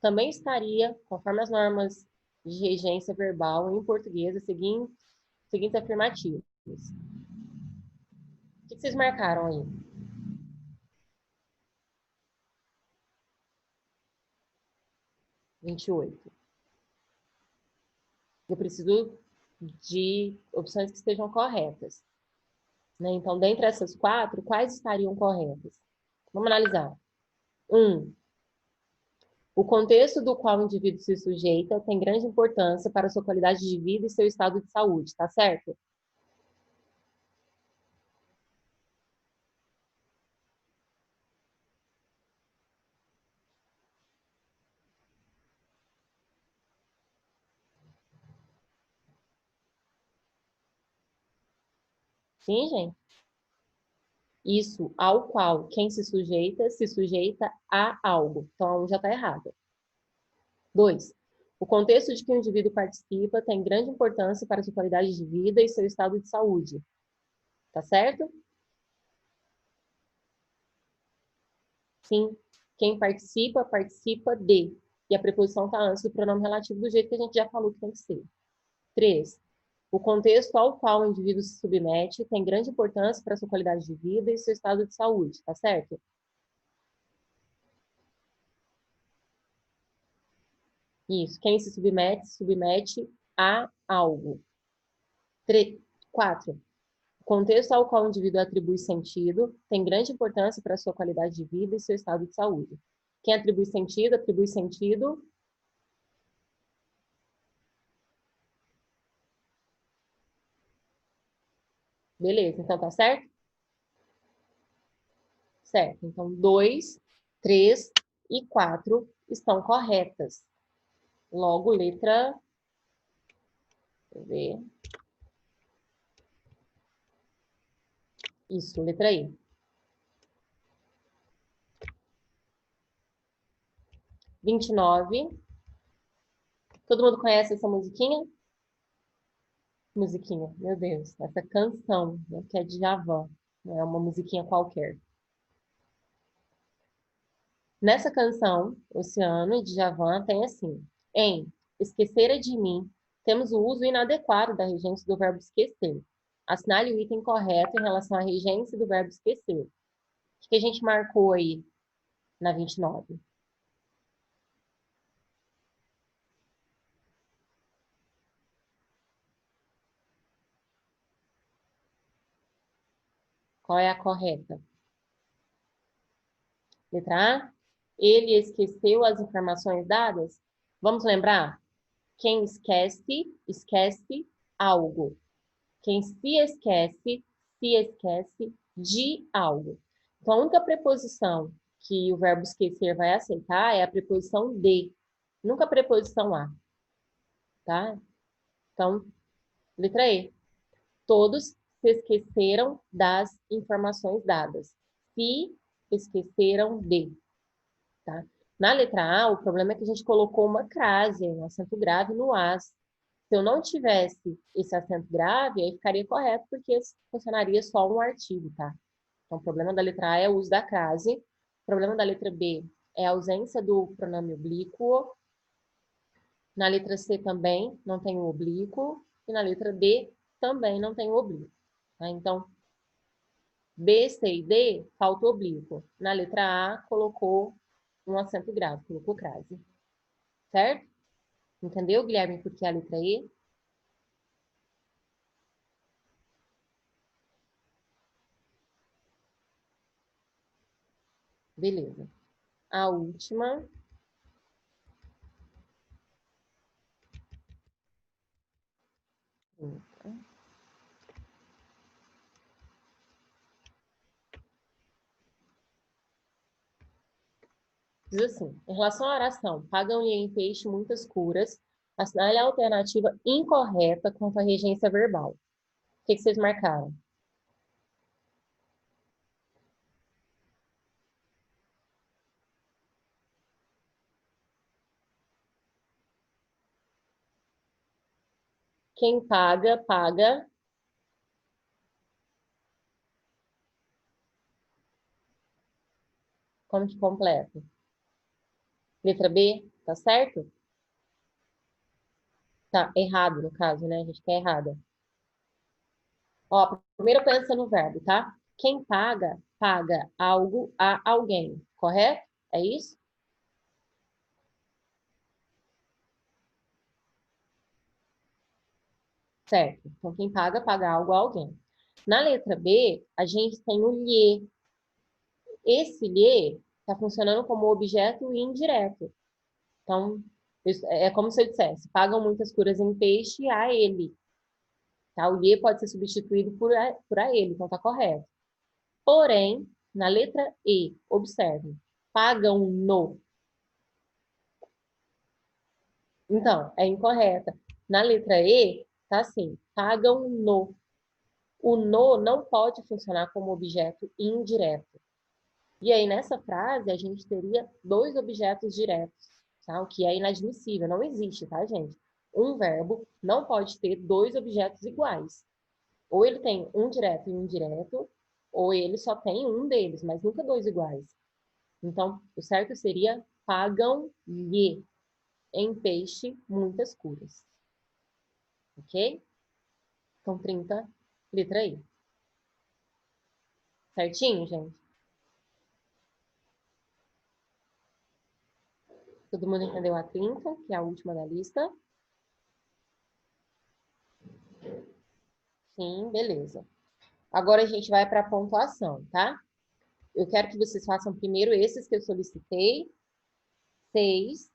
A: Também estaria, conforme as normas de regência verbal em português, as seguintes afirmativas. O que vocês marcaram aí? 28. Eu preciso de opções que estejam corretas. Né? Então, dentre essas 4, quais estariam corretas? Vamos analisar. 1. O contexto do qual o indivíduo se sujeita tem grande importância para a sua qualidade de vida e seu estado de saúde, tá certo? Sim, gente? Isso, ao qual quem se sujeita a algo. Então, a 1 já está errada. 2. O contexto de que o indivíduo participa tem grande importância para a sua qualidade de vida e seu estado de saúde. Tá certo? Sim. Quem participa, participa de. E a preposição está antes do pronome relativo do jeito que a gente já falou que tem que ser. 3. O contexto ao qual o indivíduo se submete tem grande importância para a sua qualidade de vida e seu estado de saúde, tá certo? Isso. Quem se submete a algo. 4. O contexto ao qual o indivíduo atribui sentido tem grande importância para a sua qualidade de vida e seu estado de saúde. Quem atribui sentido. Beleza, então tá certo? Certo. Então, 2, 3 e 4 estão corretas. Logo, letra... Deixa eu ver. Isso, letra E. 29. Todo mundo conhece essa musiquinha? Musiquinha, meu Deus. Essa canção, né, que é de Djavan. Não é uma musiquinha qualquer. Nessa canção, Oceano, de Djavan, tem assim. Em Esquecera de Mim, temos o uso inadequado da regência do verbo esquecer. Assinale o item correto em relação à regência do verbo esquecer. O que a gente marcou aí na 29? Qual é a correta? Letra A. Ele esqueceu as informações dadas? Vamos lembrar? Quem esquece, esquece algo. Quem se esquece de algo. Então, a única preposição que o verbo esquecer vai aceitar é a preposição de, nunca a preposição a, tá? Então, letra E. Todos se esqueceram das informações dadas. Se esqueceram de, tá? Na letra A, o problema é que a gente colocou uma crase, um acento grave no as. Se eu não tivesse esse acento grave, aí ficaria correto, porque funcionaria só um artigo, tá? Então, o problema da letra A é o uso da crase. O problema da letra B é a ausência do pronome oblíquo. Na letra C também não tem o oblíquo. E na letra D também não tem o oblíquo. Tá? Então, B, C e D, falta o oblíquo. Na letra A, colocou um acento grave, colocou crase. Certo? Entendeu, Guilherme, por que a letra E? Beleza. A última. Diz assim, em relação à oração, pagam-lhe em peixe muitas curas, assinale a alternativa incorreta quanto à regência verbal. O que vocês marcaram? Quem paga, paga. Como que completa? Letra B, tá certo? Tá, errado no caso, né? A gente quer errada. Ó, primeiro pensa no verbo, tá? Quem paga, paga algo a alguém, correto? É isso? Certo. Então, quem paga, paga algo a alguém. Na letra B, a gente tem o lhe. Esse lhe está funcionando como objeto indireto. Então, é como se eu dissesse, pagam muitas curas em peixe a ele. Tá? O lhe pode ser substituído por a ele, então está correto. Porém, na letra E, observe, pagam no. Então, é incorreta. Na letra E, tá assim, pagam no. O no não pode funcionar como objeto indireto. E aí, nessa frase, a gente teria dois objetos diretos, tá? O que é inadmissível, não existe, tá, gente? Um verbo não pode ter dois objetos iguais. Ou ele tem um direto e um indireto, ou ele só tem um deles, mas nunca dois iguais. Então, o certo seria pagam-lhe em peixe muitas curas. Ok? Então, 30, letra I. Certinho, gente? Todo mundo entendeu a 30, que é a última da lista? Sim, beleza. Agora a gente vai para a pontuação, tá? Eu quero que vocês façam primeiro esses que eu solicitei. 6,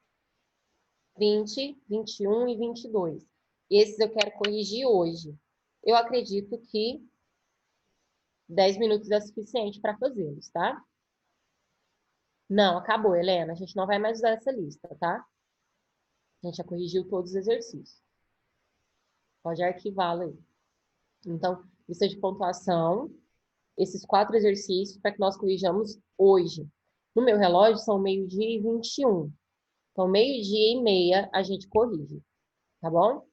A: 20, 21 e 22. Esses eu quero corrigir hoje. Eu acredito que 10 minutos é suficiente para fazê-los, tá? Não, acabou, Helena. A gente não vai mais usar essa lista, tá? A gente já corrigiu todos os exercícios. Pode arquivá-la aí. Então, lista de pontuação, esses 4 exercícios para que nós corrijamos hoje. No meu relógio são meio-dia e 21. Então, meio-dia e meia a gente corrige, tá bom?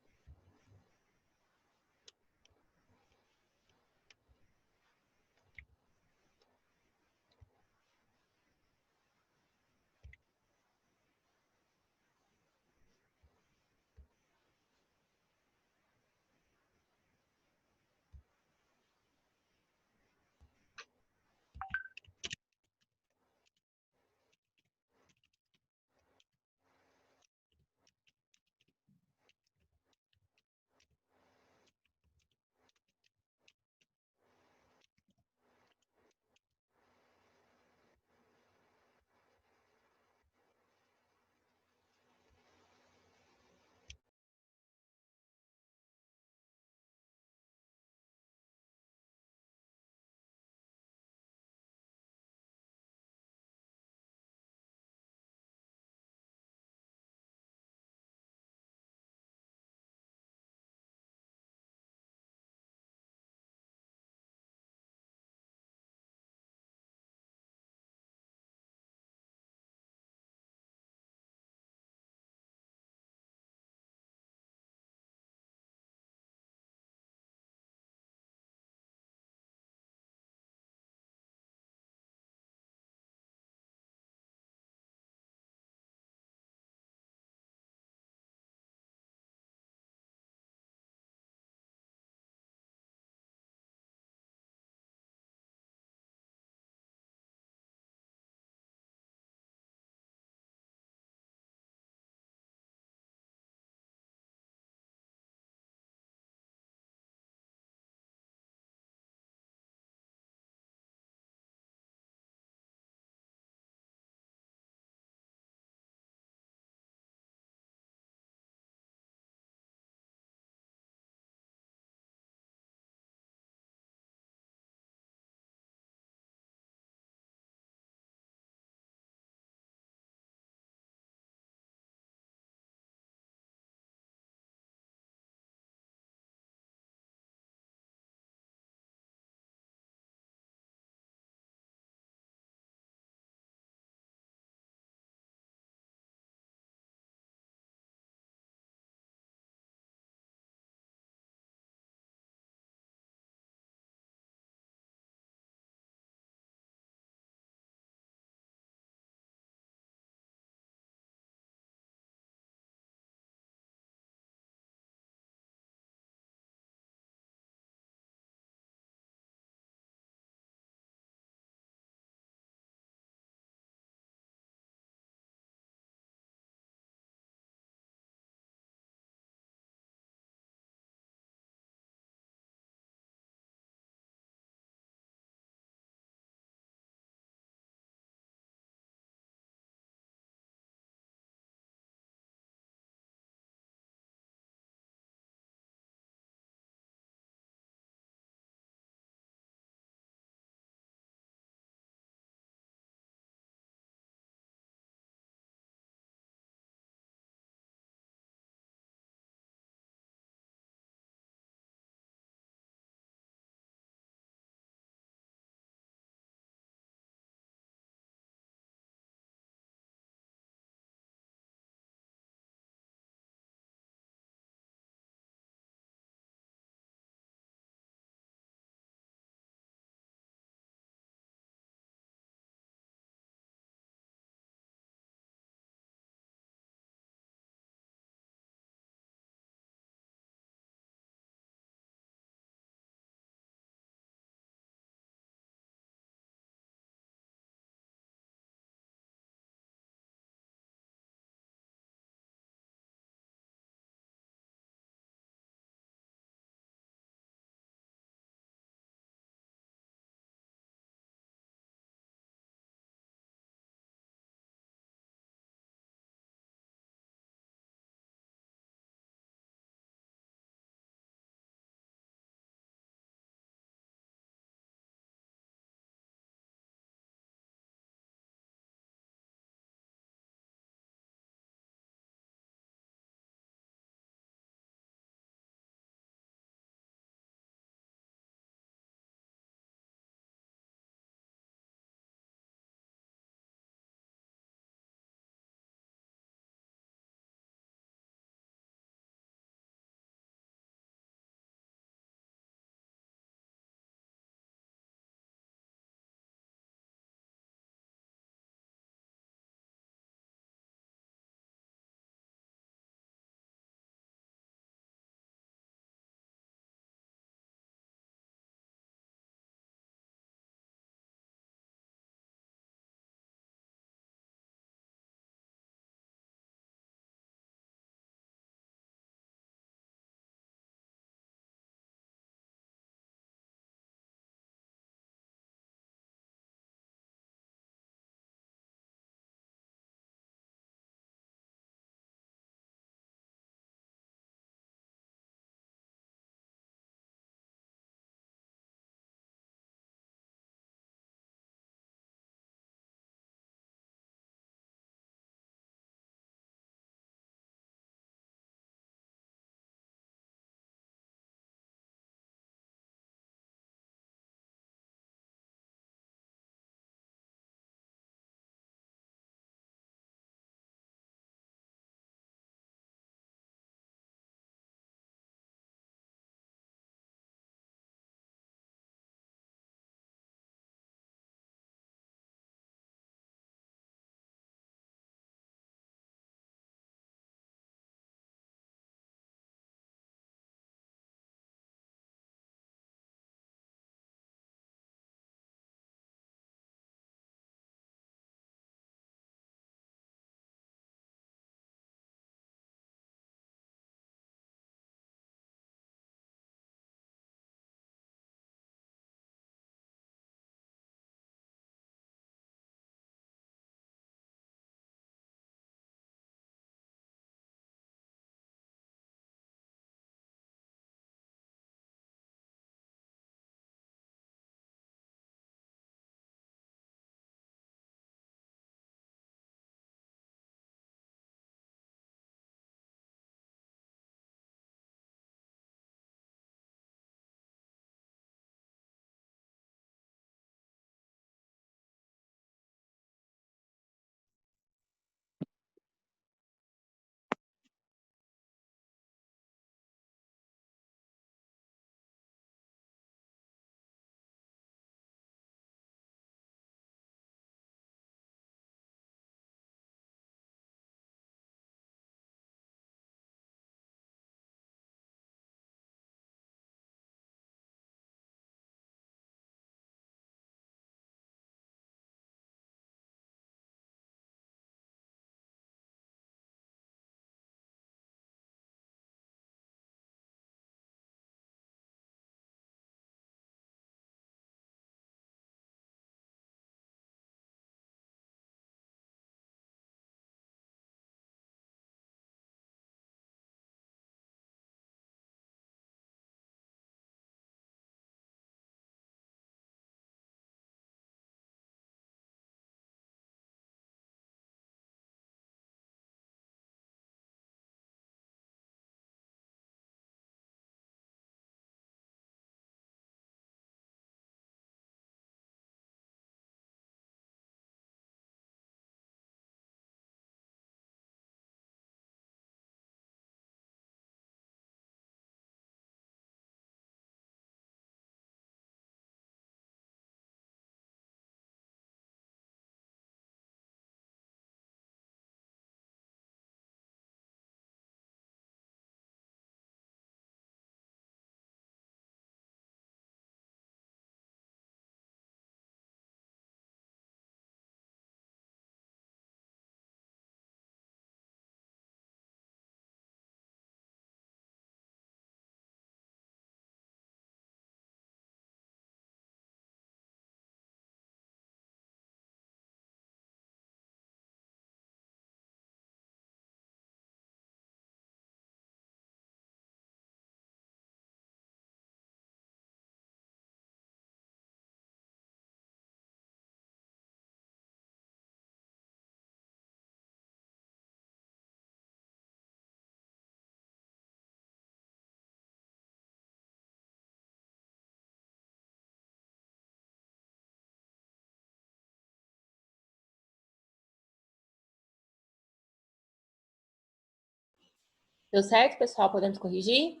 A: Deu certo, pessoal? Podemos corrigir?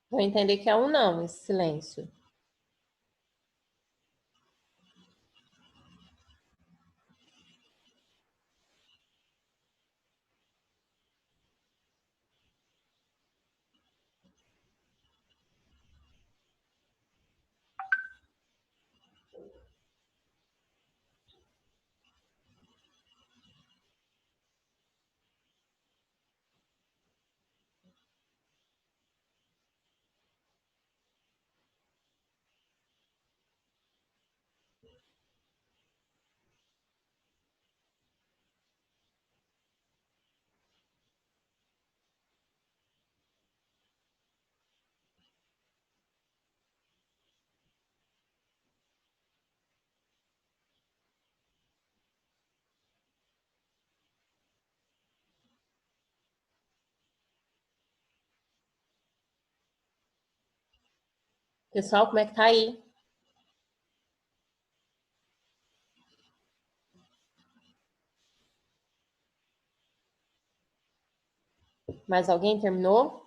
A: Vou entender que é um não, esse silêncio. Pessoal, como é que tá aí? Mais alguém terminou?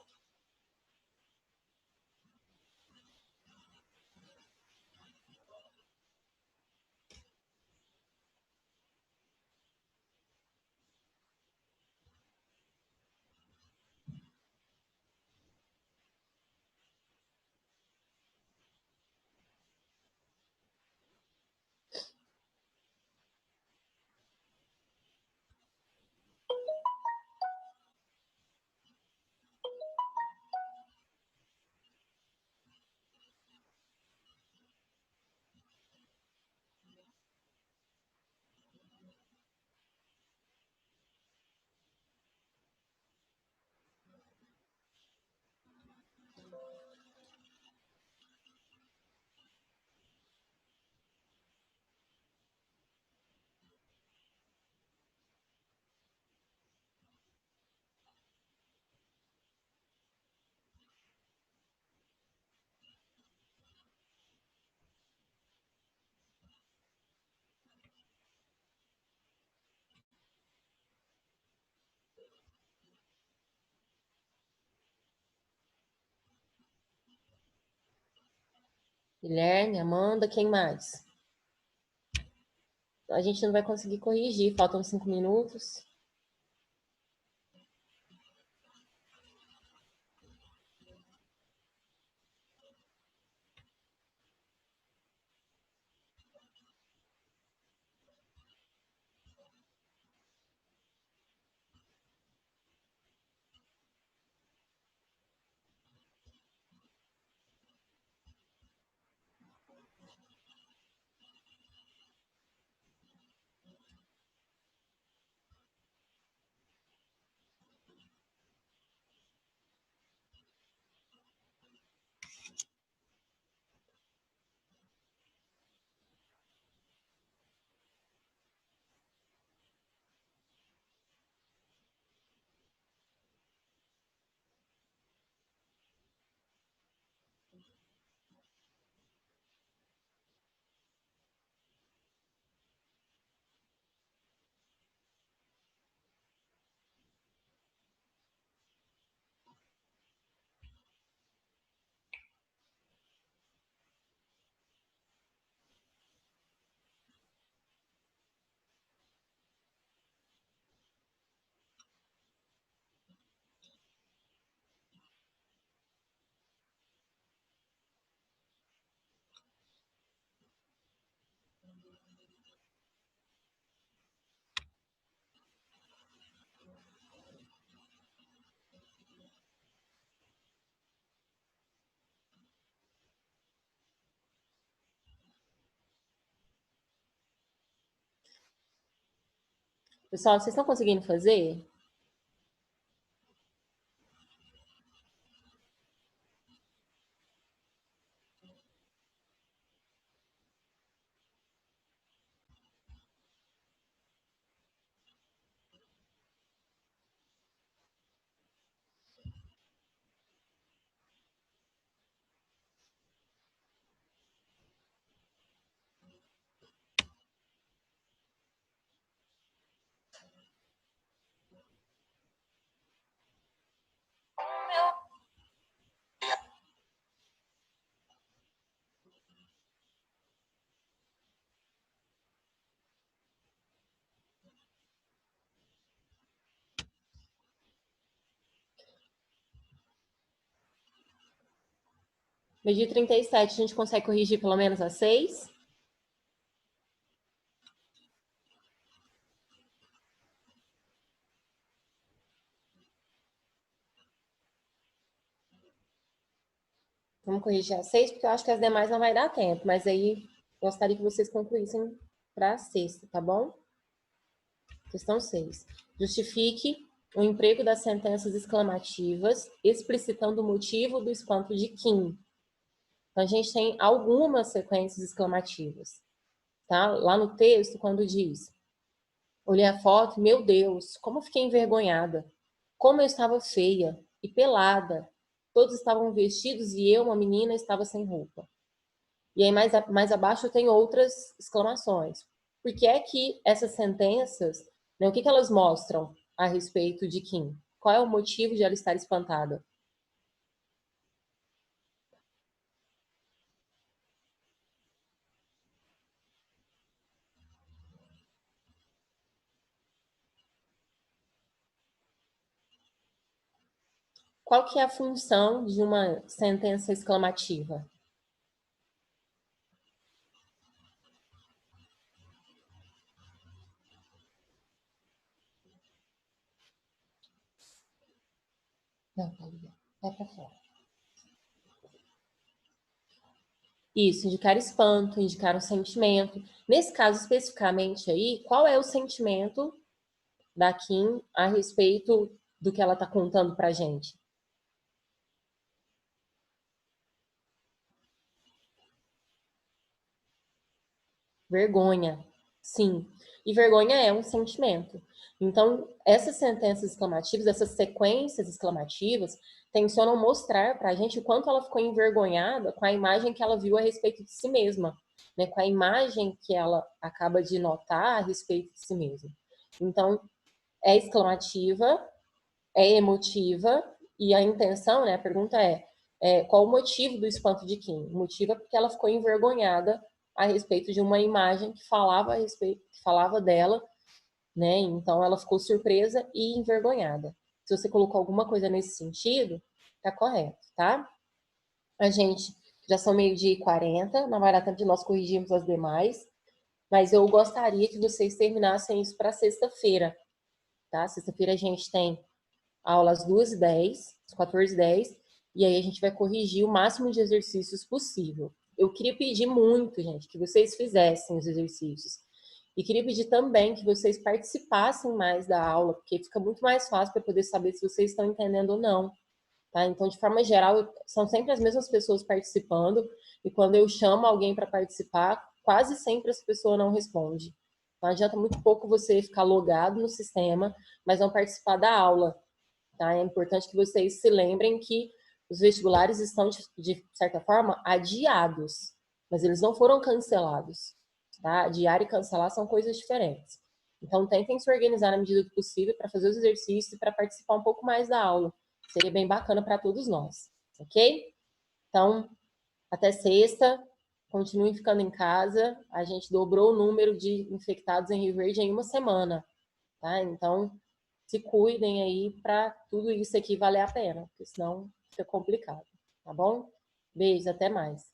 A: Guilherme, Amanda, quem mais? A gente não vai conseguir corrigir, faltam 5 minutos. Pessoal, vocês estão conseguindo fazer? Medir 37, a gente consegue corrigir pelo menos a 6? Vamos corrigir a 6, porque eu acho que as demais não vai dar tempo, mas aí gostaria que vocês concluíssem para a sexta, tá bom? Questão 6. Justifique o emprego das sentenças exclamativas, explicitando o motivo do espanto de Kim. Então, a gente tem algumas sequências exclamativas, tá? Lá no texto, quando diz: olhei a foto, meu Deus, como eu fiquei envergonhada. Como eu estava feia e pelada. Todos estavam vestidos e eu, uma menina, estava sem roupa. E aí, mais abaixo, tem outras exclamações. Por que é que essas sentenças, né, o que elas mostram a respeito de Kim? Qual é o motivo de ela estar espantada? Qual que é a função de uma sentença exclamativa? Não, vai para fora. Isso, indicar espanto, indicar um sentimento. Nesse caso especificamente aí, qual é o sentimento da Kim a respeito do que ela está contando para a gente? Vergonha, sim. E vergonha é um sentimento. Então, essas sentenças exclamativas, essas sequências exclamativas, tencionam mostrar para a gente o quanto ela ficou envergonhada com a imagem que ela viu a respeito de si mesma, né? Com a imagem que ela acaba de notar a respeito de si mesma. Então, é exclamativa, é emotiva, e a intenção, né? A pergunta qual o motivo do espanto de Kim? O motivo é porque ela ficou envergonhada a respeito de uma imagem que falava a respeito, que falava dela, né? Então ela ficou surpresa e envergonhada. Se você colocou alguma coisa nesse sentido, tá correto, tá? A gente já são 12h40, não vai dar tempo de nós corrigirmos as demais, mas eu gostaria que vocês terminassem isso para sexta-feira, tá? Sexta-feira a gente tem aula às 2h10, às 14h10, e aí a gente vai corrigir o máximo de exercícios possível. Eu queria pedir muito, gente, que vocês fizessem os exercícios. E queria pedir também que vocês participassem mais da aula, porque fica muito mais fácil para poder saber se vocês estão entendendo ou não. Tá? Então, de forma geral, são sempre as mesmas pessoas participando, e quando eu chamo alguém para participar, quase sempre essa pessoa não responde. Então, adianta muito pouco você ficar logado no sistema, mas não participar da aula. Tá? É importante que vocês se lembrem que os vestibulares estão, de certa forma, adiados, mas eles não foram cancelados. Tá? Adiar e cancelar são coisas diferentes. Então, tentem se organizar na medida do possível para fazer os exercícios e para participar um pouco mais da aula. Seria bem bacana para todos nós, ok? Então, até sexta. Continuem ficando em casa. A gente dobrou o número de infectados em Rio Verde em uma semana, tá? Então, se cuidem aí para tudo isso aqui valer a pena, porque senão fica complicado, tá bom? Beijo, até mais.